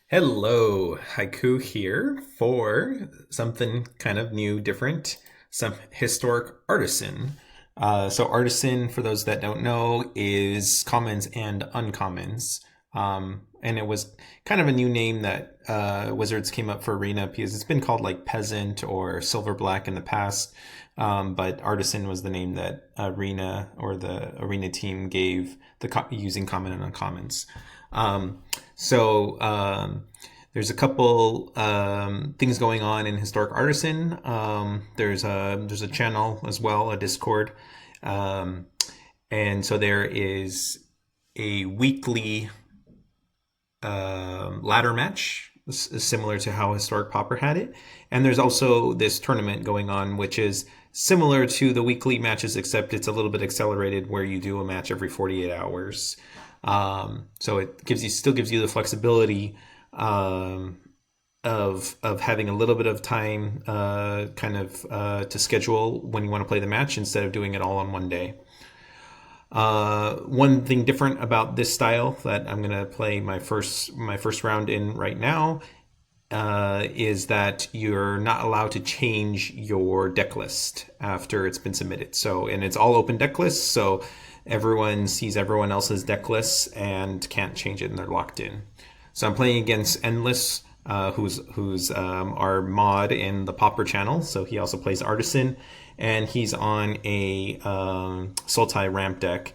Hello, Haiku here for something kind of new, different, some historic artisan. Artisan, for those that don't know, is commons and uncommons. And it was kind of a new name that Wizards came up for Arena because it's been called like Peasant or Silver Black in the past. But Artisan was the name that Arena or the Arena team gave using common and uncommons. Um, there's a couple things going on in Historic Artisan. There's a channel as well, a Discord, um, and so there is a weekly ladder match, similar to how Historic Pauper had it. And there's also this tournament going on, which is similar to the weekly matches, except it's a little bit accelerated, where you do a match every 48 hours. So it still gives you the flexibility of having a little bit of time, to schedule when you want to play the match instead of doing it all on one day. One thing different about this style that I'm gonna play my first round in right now is that you're not allowed to change your deck list after it's been submitted. So, and it's all open deck lists, so everyone sees everyone else's deck lists and can't change it, and they're locked in. So I'm playing against Endless, who's our mod in the Pauper channel. So he also plays Artisan, and he's on a Sultai ramp deck.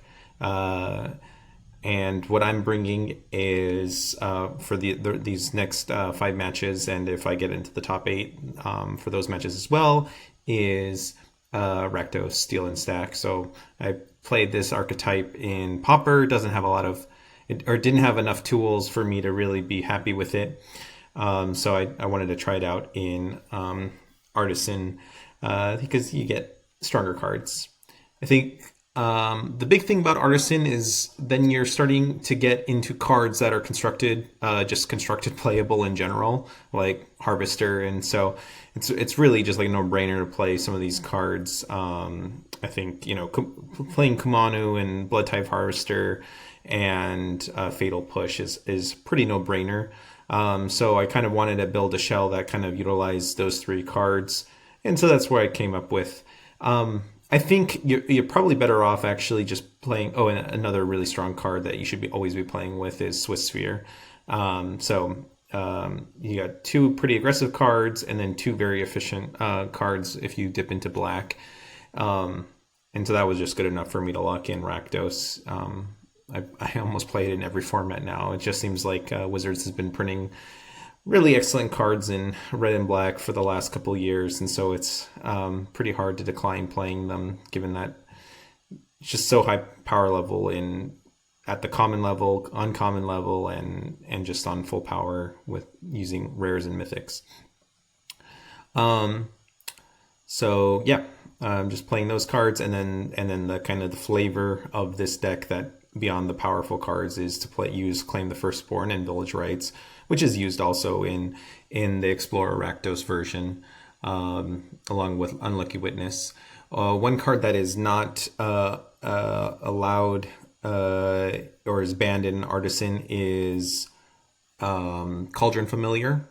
And what I'm bringing is for these next 5 matches, and if I get into the top 8 for those matches as well, is Rakdos Steel and Stack. So I played this archetype in Pauper. Doesn't have a lot of, or didn't have enough tools for me to really be happy with it. So I wanted to try it out in Artisan because you get stronger cards. I think the big thing about Artisan is then you're starting to get into cards that are just constructed playable in general, like Harvester, and so it's really just like a no-brainer to play some of these cards. I think playing Kumano and Bloodtithe Harvester and Fatal Push is pretty no-brainer. So I kind of wanted to build a shell that kind of utilized those 3 cards, and so that's where I came up with. I think you're probably better off actually just playing. Oh, and another really strong card that you should always be playing with is Swiftspear. You got 2 pretty aggressive cards, and then 2 very efficient cards if you dip into black. And so that was just good enough for me to lock in Rakdos. I almost play it in every format now. It just seems like Wizards has been printing really excellent cards in red and black for the last couple of years, and so it's pretty hard to decline playing them, given that it's just so high power level at the common level, uncommon level, and just on full power with using rares and mythics. So yeah, I'm just playing those cards, and then the kind of the flavor of this deck that beyond the powerful cards is to use Claim the Firstborn and Village Rites, which is used also in the Explorer Rakdos version, along with Unlucky Witness. One card that is not allowed or is banned in Artisan is Cauldron Familiar.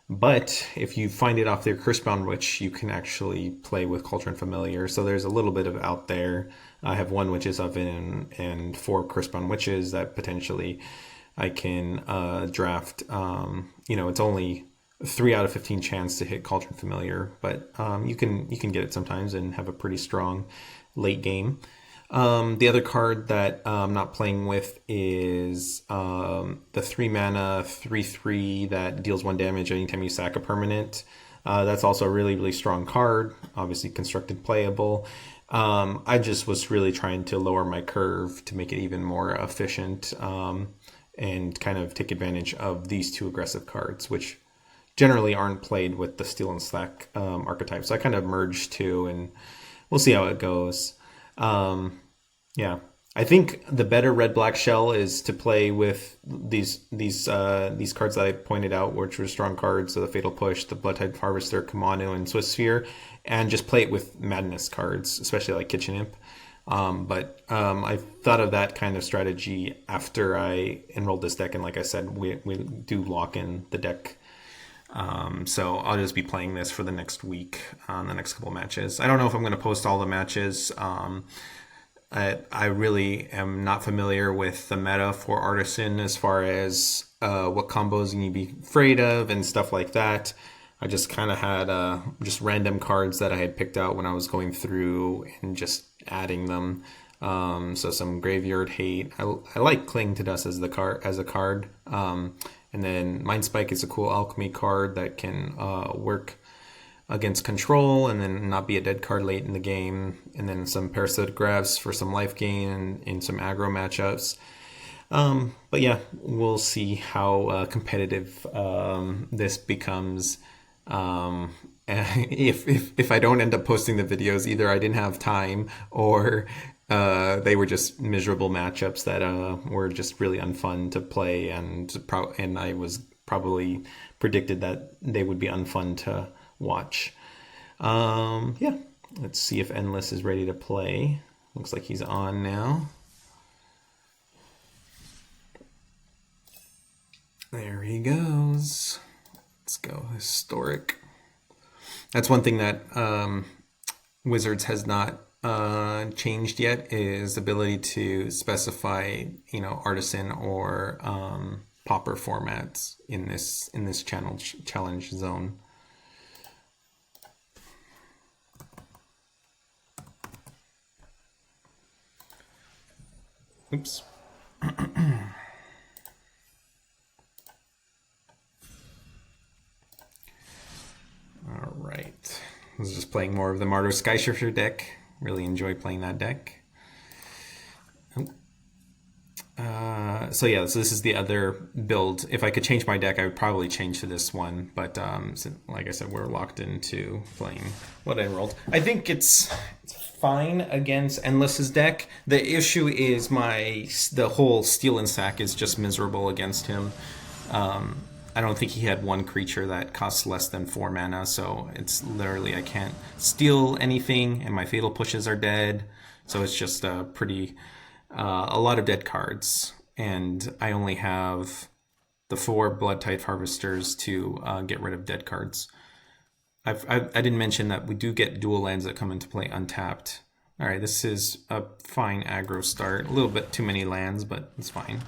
But if you find it off their Cursebound Witch, you can actually play with Cauldron Familiar. So there's a little bit of out there. I have 1 Witch's Oven and 4 Cursebound Witches that potentially I can draft. It's only 3 out of 15 chance to hit Cauldron Familiar, but you can get it sometimes and have a pretty strong late game. The other card that I'm not playing with is the 3 mana 3/3 that deals 1 damage anytime you sack a permanent. That's also a really, really strong card, obviously constructed playable. I just was really trying to lower my curve to make it even more efficient, and kind of take advantage of these 2 aggressive cards, which generally aren't played with the Steel and Slack archetype. So I kind of merged 2, and we'll see how it goes. Yeah, I think the better red-black shell is to play with these cards that I pointed out, which were strong cards, so the Fatal Push, the Bloodtithe Harvester, Kumano, and Swiftspear, and just play it with Madness cards, especially like Kitchen Imp. But I thought of that kind of strategy after I enrolled this deck, and like I said, we do lock in the deck. So I'll just be playing this for the next week on the next couple matches. I don't know if I'm going to post all the matches. I really am not familiar with the meta for Artisan as far as what combos you need to be afraid of and stuff like that. I just kind of had just random cards that I had picked out when I was going through and just adding them. So some Graveyard Hate. I like Cling to Dust as a card. And then Mind Spike is a cool alchemy card that can work against control and then not be a dead card late in the game. And then some Parasitic Grasp for some life gain and in some aggro matchups. But yeah, we'll see how competitive this becomes. If I don't end up posting the videos, either I didn't have time or they were just miserable matchups that were just really unfun to play, and I was probably predicted that they would be unfun to watch. Yeah, let's see if Endless is ready to play. Looks like he's on now. There he goes. Let's go Historic. That's one thing that Wizards has not changed yet, is the ability to specify, Artisan or Pauper formats in this challenge zone. Oops. All right. I was just playing more of the Martyr Skyshifter deck. Really enjoy playing that deck. So this is the other build. If I could change my deck, I would probably change to this one. But like I said, we're locked into playing what I rolled. I think it's fine against Endless's deck. The issue is the whole Steel and Sack is just miserable against him. I don't think he had one creature that costs less than 4 mana, so it's literally I can't steal anything, and my Fatal Pushes are dead. So it's just a lot of dead cards, and I only have the 4 Bloodtithe Harvesters to get rid of dead cards. I didn't mention that we do get dual lands that come into play untapped. All right, this is a fine aggro start. A little bit too many lands, but it's fine.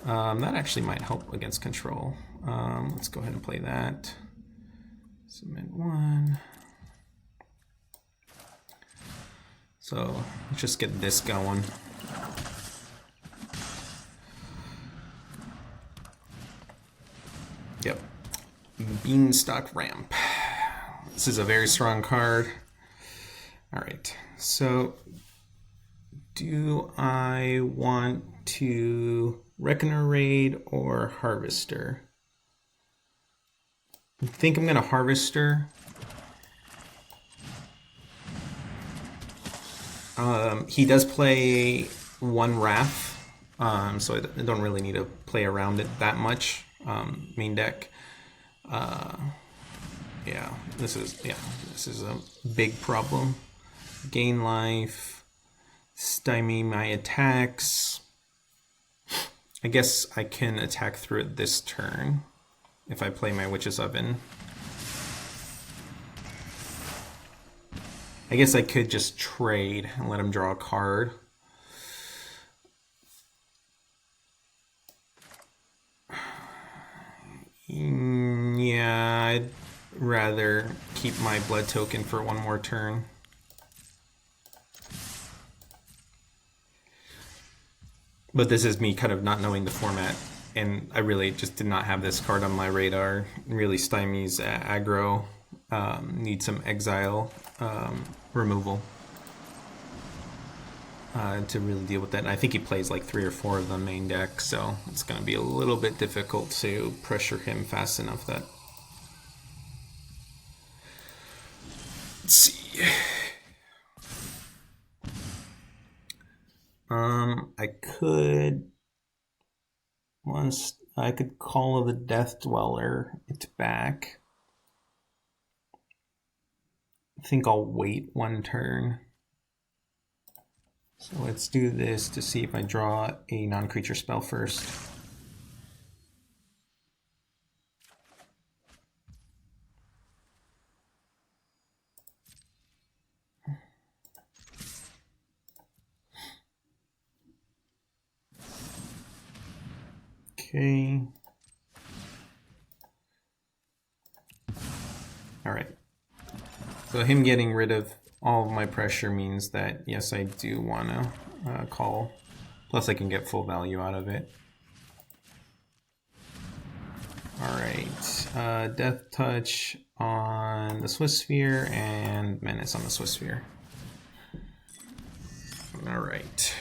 That actually might help against control. Let's go ahead and play that. Submit 1. So let's just get this going. Yep. Beanstalk Ramp. This is a very strong card. All right. So do I want to Reckoner Raid or Harvester? I think I'm going to Harvester. He does play 1 Wrath, so I don't really need to play around it that much. Main deck. This is a big problem. Gain life, stymie my attacks. I guess I can attack through it this turn if I play my Witch's Oven. I guess I could just trade and let him draw a card. Yeah, I'd rather keep my blood token for one more turn. But this is me kind of not knowing the format, and I really just did not have this card on my radar. Really stymies aggro, need some exile removal to really deal with that. And I think he plays like 3 or 4 of the main deck, so it's going to be a little bit difficult to pressure him fast enough that... Let's see. I could Call of the Death Dweller. It's back. I think I'll wait 1 turn. So let's do this to see if I draw a non-creature spell first. Okay. All right. So him getting rid of all of my pressure means that, yes, I do want to call. Plus I can get full value out of it. All right. Death Touch on the Swiftspear and Menace on the Swiftspear. All right.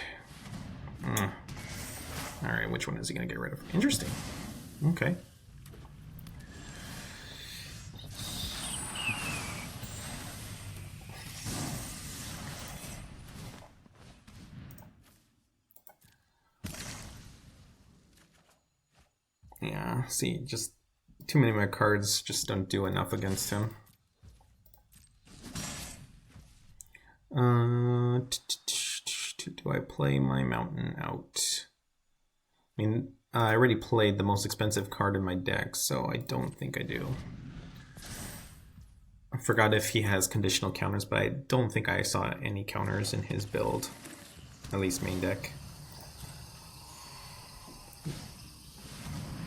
All right, which one is he going to get rid of? Interesting. Okay. Yeah, see, just too many of my cards just don't do enough against him. Do I play my mountain out? I mean, I already played the most expensive card in my deck, so I don't think I do. I forgot if he has conditional counters, but I don't think I saw any counters in his build, at least main deck.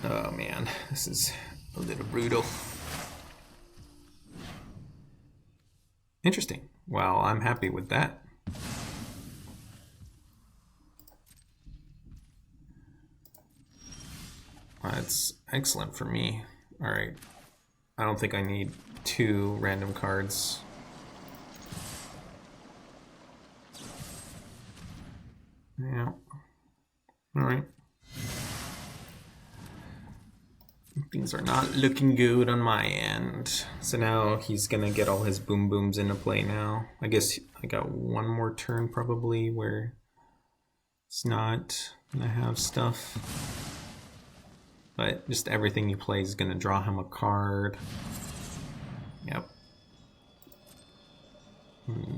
Oh man, this is a little brutal. Interesting. Well, I'm happy with that. That's excellent for me. All right. I don't think I need 2 random cards. Yeah. All right. Things are not looking good on my end. So now he's gonna get all his boom booms into play now. I guess I got one more turn probably where it's not gonna have stuff. But just everything you play is gonna draw him a card. Yep.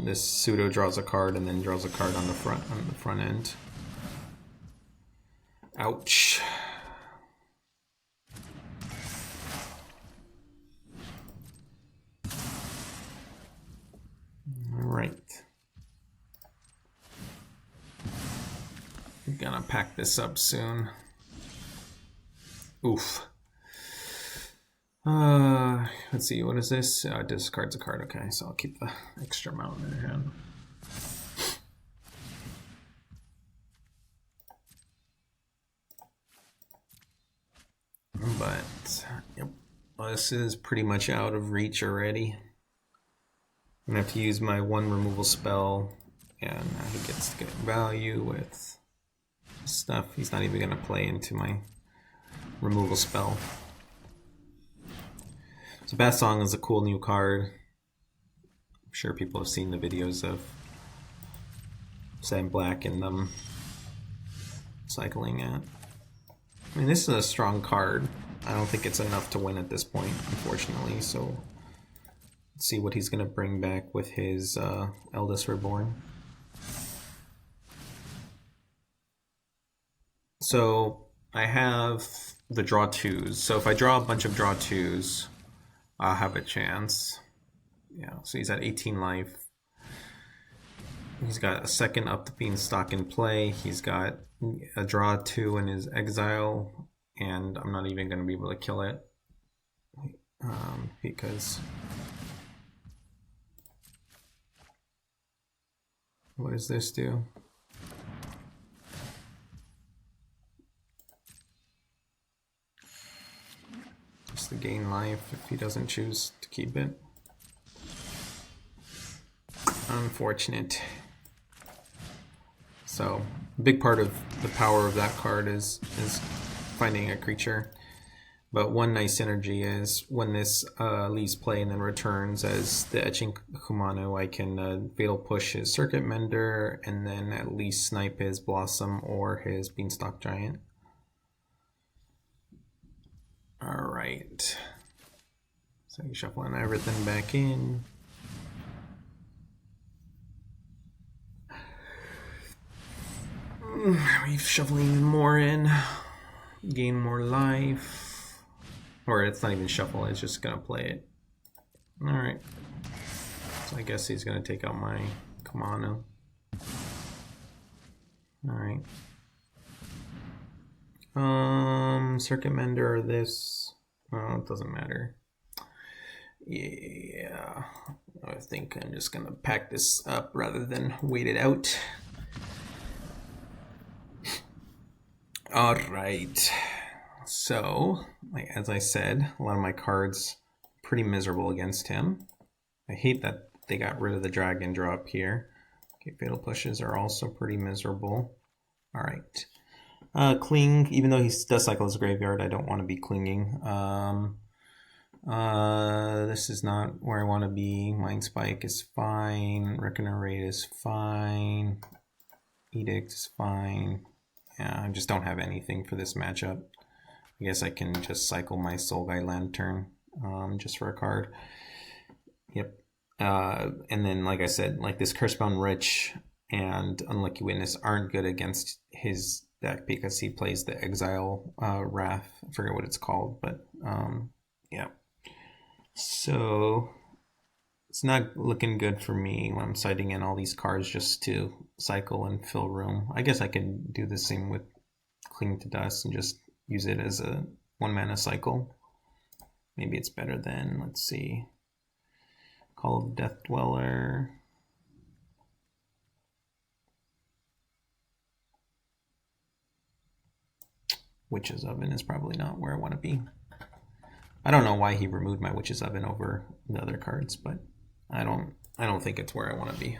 This pseudo draws a card and then draws a card on the front end. Ouch. Alright. I'm gonna pack this up soon. Oof. Let's see, what is this? Discards a card, okay, so I'll keep the extra amount in hand. But, yep, well, this is pretty much out of reach already. I'm gonna have to use my 1 removal spell, and he gets to get value with stuff. He's not even gonna play into my removal spell. So Bath Song is a cool new card. I'm sure people have seen the videos of Sam Black and them cycling it. I mean, this is a strong card. I don't think it's enough to win at this point, unfortunately, so let's see what he's going to bring back with his Eldest Reborn. So I have the draw 2s. So if I draw a bunch of draw 2s, I'll have a chance. Yeah, so he's at 18 life. He's got a second up the Beanstalk in play. He's got a draw 2 in his exile, and I'm not even going to be able to kill it because what does this do? Just to gain life if he doesn't choose to keep it. Unfortunate. So, a big part of the power of that card is finding a creature. But one nice synergy is when this leaves play and then returns as the Etching Kumano, I can Fatal Push his Circuit Mender and then at least snipe his Blossom or his Beanstalk Giant. Alright. So you shuffling everything back in. shuffling more in, gain more life. Or it's not even shuffle, it's just gonna play it. Alright. So I guess he's gonna take out my Kumano. Alright. Circuit Mender or this. Oh, it doesn't matter. Yeah. I think I'm just gonna pack this up rather than wait it out. Alright. So, as I said, a lot of my cards pretty miserable against him. I hate that they got rid of the dragon drop here. Okay, fatal pushes are also pretty miserable. Alright. Cling, even though he does cycle his graveyard, I don't want to be clinging. This is not where I want to be. Mind Spike is fine. Reckoner Raid is fine. Edict is fine. Yeah, I just don't have anything for this matchup. I guess I can just cycle my Soul Guide Lantern just for a card. Yep. And then, like I said, like this Cursebound Witch and Unlucky Witness aren't good against his deck because he plays the Exile Wrath. I forget what it's called, but yeah. So it's not looking good for me when I'm citing in all these cards just to cycle and fill room. I guess I can do the same with Cling to Dust and just use it as a 1-mana cycle. Maybe it's better than, let's see, Call of the Death Dweller. Witch's Oven is probably not where I want to be. I don't know why he removed my Witch's Oven over the other cards, but I don't think it's where I want to be.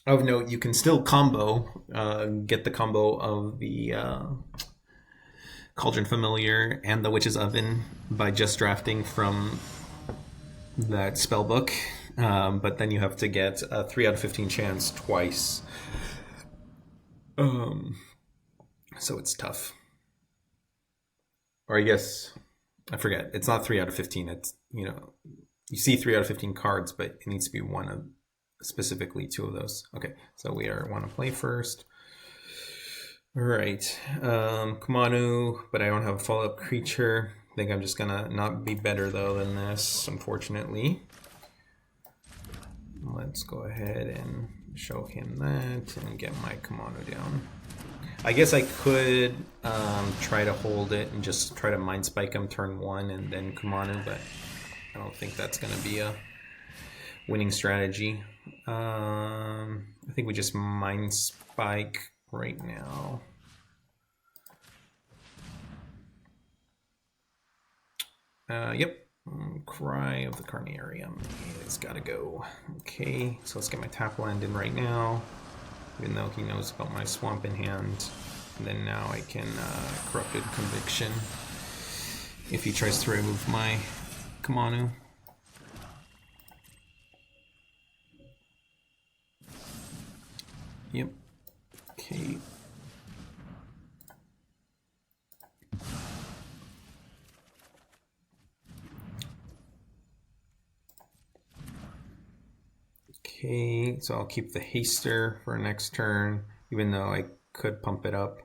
Of note, you can still combo, get the combo of the Cauldron Familiar and the Witch's Oven by just drafting from that spellbook, but then you have to get a 3 out of 15 chance twice. So it's tough. Or I guess, I forget, it's not 3 out of 15, it's, you see 3 out of 15 cards, but it needs to be one of, specifically 2 of those. Okay, so we want to play first. Alright, Kumano, but I don't have a follow-up creature. I think I'm just gonna not be better though than this, unfortunately. Let's go ahead and show him that and get my Kumano down. I guess I could try to hold it and just try to Mind Spike him turn 1 and then Kumano, but I don't think that's going to be a winning strategy. I think we just Mind Spike right now. Yep. Cry of the Carnarium. It's got to go. Okay, so let's get my tap land in right now. Even though he knows about my swamp in hand. And then now I can Corrupted Conviction if he tries to remove my Kumano. Yep. Okay. Okay, so I'll keep the Haster for next turn, even though I could pump it up.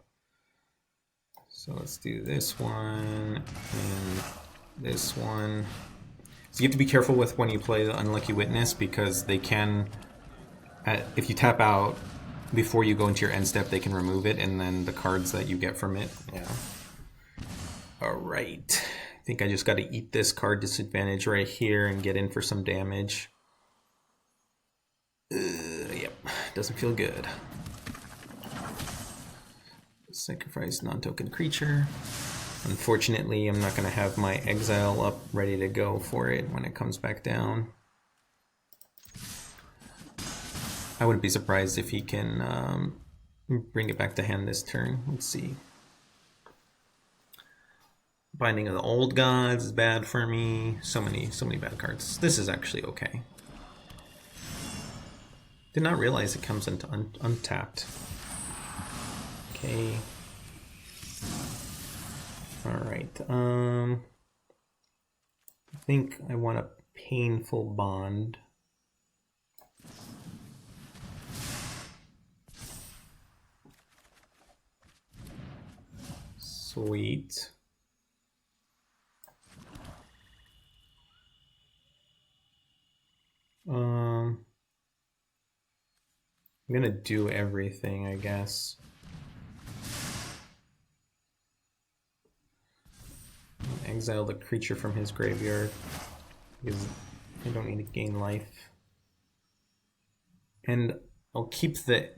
So let's do this one and this one. So you have to be careful with when you play the Unlucky Witness because they can, if you tap out before you go into your end step, they can remove it and then the cards that you get from it. Yeah. Alright. I think I just got to eat this card disadvantage right here and get in for some damage. Yep, doesn't feel good. Sacrifice non-token creature. Unfortunately, I'm not going to have my exile up ready to go for it when it comes back down. I wouldn't be surprised if he can bring it back to hand this turn. Let's see. Binding of the Old Gods is bad for me. So many bad cards. This is actually okay. Did not realize it comes into untapped. Okay. Alright. I think I want a Painful Bond. Sweet. I'm gonna do everything, I guess. Exile the creature from his graveyard because I don't need to gain life. And I'll keep the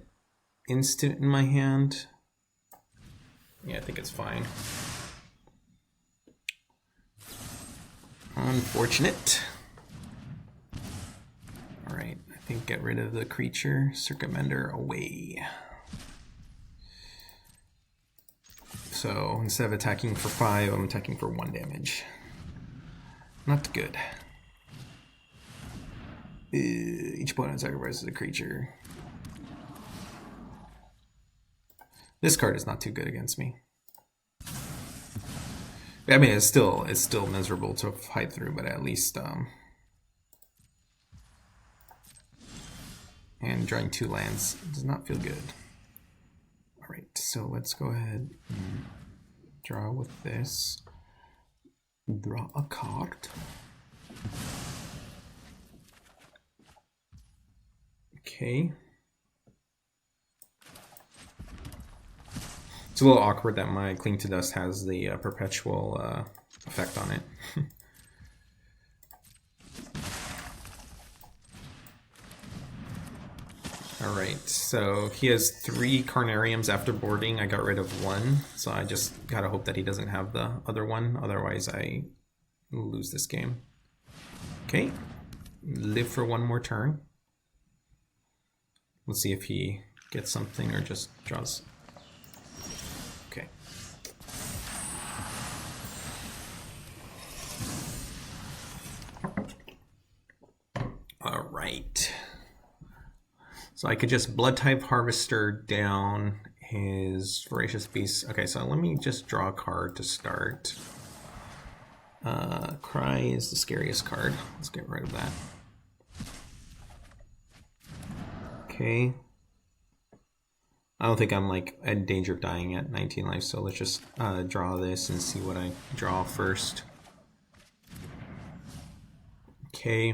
instant in my hand. Yeah, I think it's fine. Unfortunate. Alright, I think get rid of the creature. Circumvender away. So instead of attacking for 5, I'm attacking for 1 damage. Not good. Each opponent sacrifices a creature. This card is not too good against me. I mean, it's still miserable to fight through, but at least and drawing 2 lands does not feel good. All right, so let's go ahead and draw with this. Draw a card. Okay. It's a little awkward that my Cling to Dust has the perpetual effect on it. Alright, so he has 3 Carnariums after boarding. I got rid of 1, so I just gotta hope that he doesn't have the other one, otherwise I lose this game. Okay, live for 1 more turn. Let's see if he gets something or just draws. Okay. Alright. So I could just Bloodtithe Harvester down his Voracious Beast. Okay, so let me just draw a card to start. Cry is the scariest card. Let's get rid of that. Okay. I don't think I'm like in danger of dying at 19 life, so let's just draw this and see what I draw first. Okay.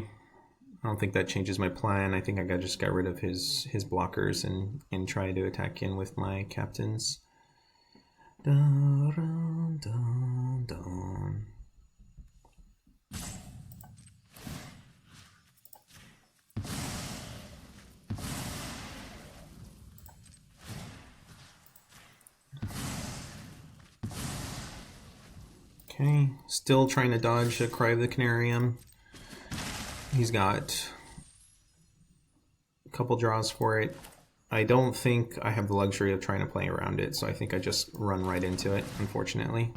I don't think that changes my plan. I think I just got rid of his blockers and try to attack in with my captains. Dun, dun, dun, dun. Okay, still trying to dodge the Cry of the Canarium. He's got a couple draws for it. I don't think I have the luxury of trying to play around it, so I think I just run right into it, unfortunately.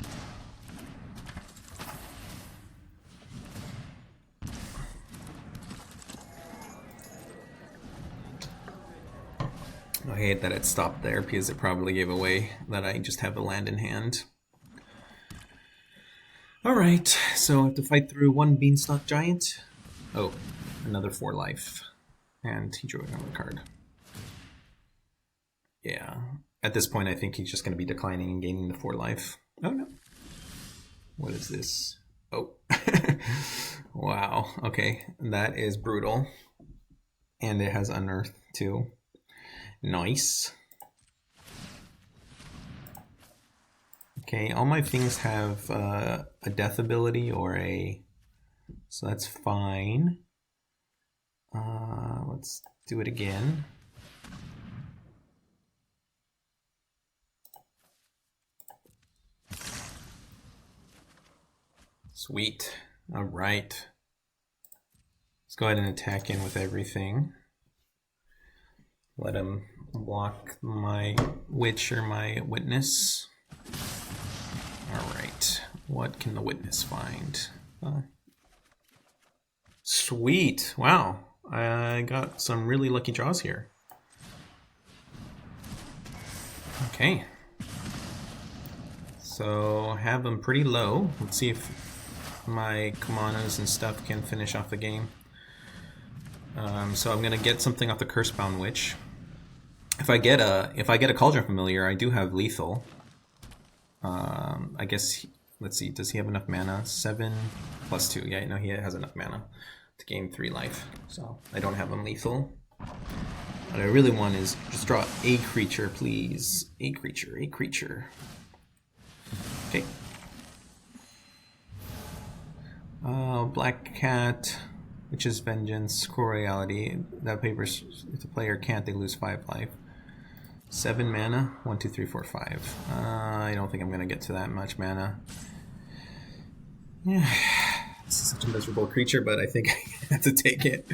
I hate that it stopped there because it probably gave away that I just have a land in hand. Alright, so I have to fight through 1 Beanstalk Giant. Oh, another 4 life. And he drew another card. Yeah, at this point I think he's just going to be declining and gaining the 4 life. Oh no. What is this? Oh. Wow, okay, that is brutal. And it has Unearth too. Nice. Okay, all my things have a death ability or a... So that's fine. Let's do it again. Sweet. All right. Let's go ahead and attack in with everything. Let him block my witch or my witness. All right. What can the witness find? Sweet. Wow. I got some really lucky draws here. Okay. So have them pretty low. Let's see if my Kumanos and stuff can finish off the game. So I'm gonna get something off the Cursebound Witch. If I get a Cauldron Familiar, I do have lethal. I guess, let's see, does he have enough mana? 7 plus 2. Yeah, no, he has enough mana to gain 3 life. So I don't have him lethal. What I really want is just draw a creature, please. A creature, a creature. Okay. Black Cat, which is Vengeance, Core Reality. That papers, if the player can't, they lose 5 life. 7 mana. 1, 2, 3, 4, 5. I don't think I'm gonna get to that much mana. Yeah. This is such a miserable creature, but I think I have to take it.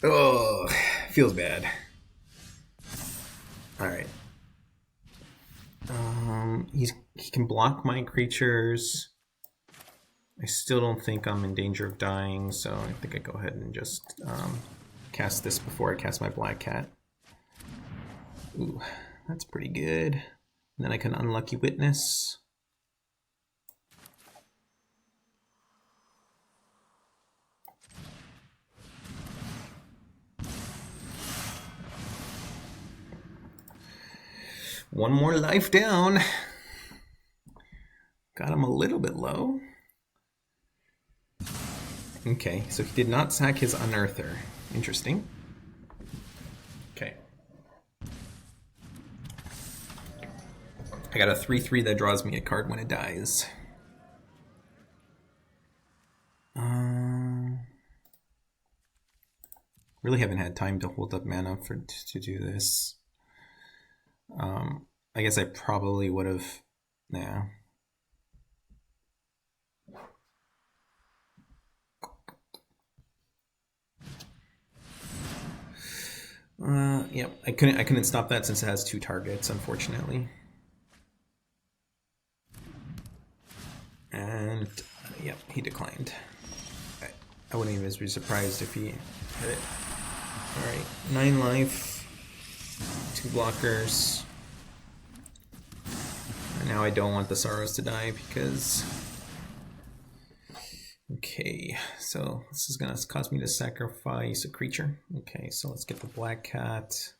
Oh, feels bad. Alright. He can block my creatures. I still don't think I'm in danger of dying, so I think I go ahead and just cast this before I cast my Black Cat. Ooh, that's pretty good. And then I can Unlucky Witness. One more life down. Got him a little bit low. Okay, so he did not sack his Unearther. Interesting. Okay. I got a 3/3 that draws me a card when it dies. Really haven't had time to hold up mana to do this. I guess I probably would have. Nah. Yep, I couldn't stop that since it has 2 targets, unfortunately. And yep, he declined. I wouldn't even be surprised if he hit it. Alright, 9 life, 2 blockers. And now I don't want the Sorrows to die because... Okay, so this is gonna cause me to sacrifice a creature. Okay, so let's get the Black Cat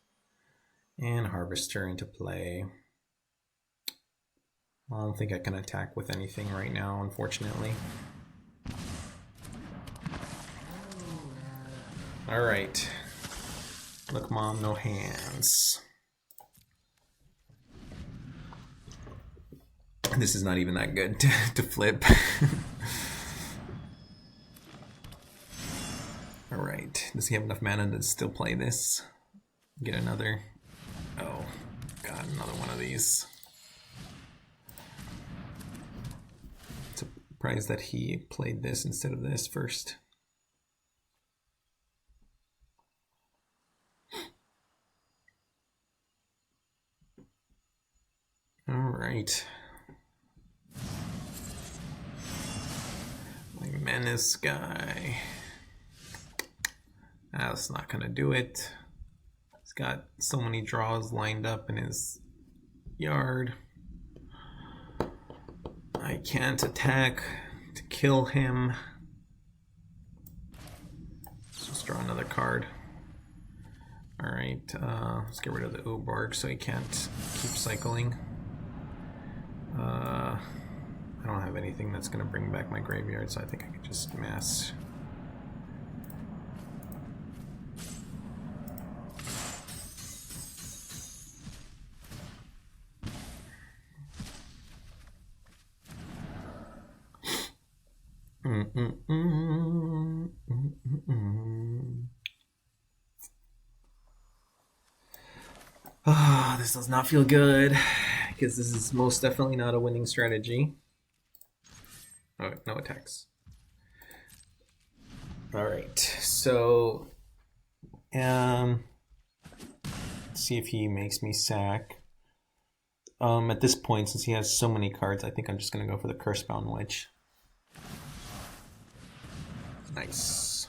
and Harvester into play. I don't think I can attack with anything right now, unfortunately. Alright. Look, Mom, no hands. This is not even that good to flip. Alright, does he have enough mana to still play this? Get another... Oh, God, another one of these. Surprised that he played this instead of this first. Alright. My Menace guy. That's not gonna do it. He's got so many draws lined up in his yard. I can't attack to kill him. Let's just draw another card. Alright, let's get rid of the Uborg so he can't keep cycling. I don't have anything that's gonna bring back my graveyard, so I think I can just mass. Ah, this does not feel good, because this is most definitely not a winning strategy. Oh, no attacks. Alright, so... let's see if he makes me sack. At this point, since he has so many cards, I think I'm just going to go for the Cursebound Witch. Nice.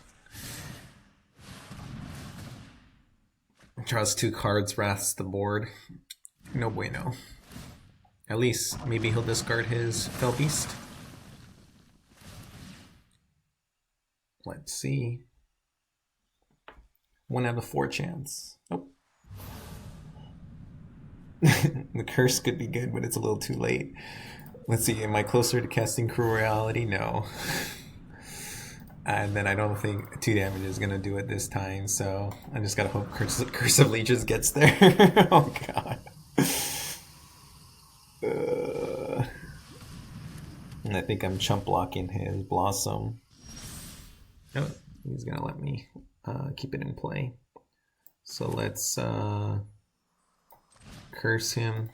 Draws 2 cards, wraths the board. No bueno. At least, maybe he'll discard his Fell Beast. Let's see. 1 out of 4 chance. Nope. The curse could be good, but it's a little too late. Let's see, am I closer to casting Cruel Reality? No. And then I don't think 2 damage is going to do it this time, so I just got to hope Curse of Leeches gets there. Oh, God. And I think I'm chump blocking his Blossom. Oh, he's going to let me keep it in play. So let's curse him.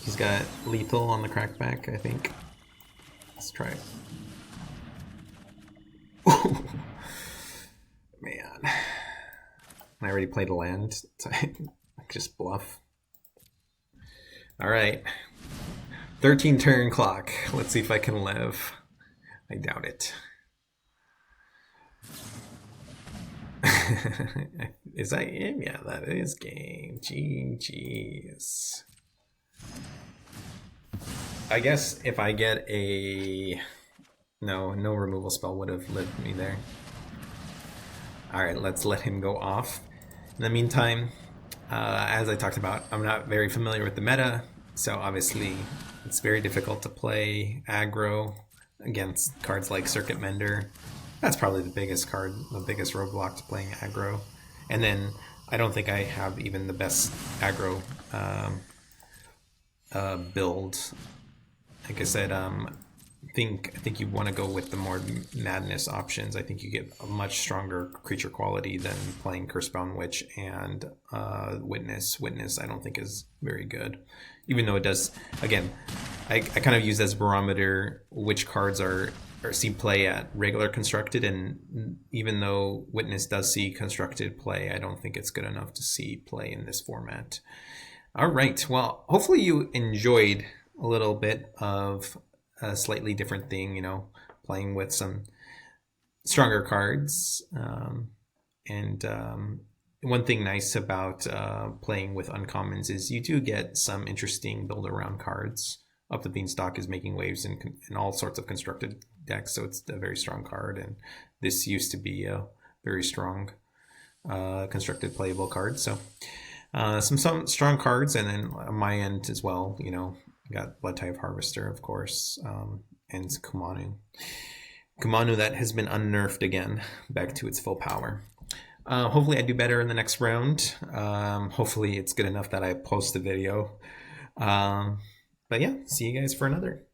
He's got lethal on the crackback, I think. Let's try it. Man. I already played a land, so I just bluff. Alright. 13 turn clock. Let's see if I can live. I doubt it. Is that game? Yeah, that is game. GG's. I guess if I get a... No removal spell would have lived me there. Alright, let's let him go off. In the meantime, as I talked about, I'm not very familiar with the meta, so obviously it's very difficult to play aggro against cards like Circuit Mender. That's probably the biggest card, the biggest roadblock to playing aggro. And then I don't think I have even the best aggro build. Like I said, I think you want to go with the more madness options. I think you get a much stronger creature quality than playing Cursebound Witch and Witness. Witness I don't think is very good, even though it does. Again, I kind of use as barometer which cards are see play at regular constructed, and even though Witness does see constructed play, I don't think it's good enough to see play in this format. All right, well, hopefully you enjoyed a little bit of a slightly different thing, you know, playing with some stronger cards. One thing nice about playing with uncommons is you do get some interesting build around cards. Up the Beanstalk is making waves in all sorts of constructed decks, so it's a very strong card, and this used to be a very strong constructed playable card. So some strong cards, and then on my end as well, you know, got Bloodtithe Harvester, of course, and Kumano. Kumano that has been unnerfed again, back to its full power. Hopefully I do better in the next round. Hopefully it's good enough that I post the video. But yeah, see you guys for another.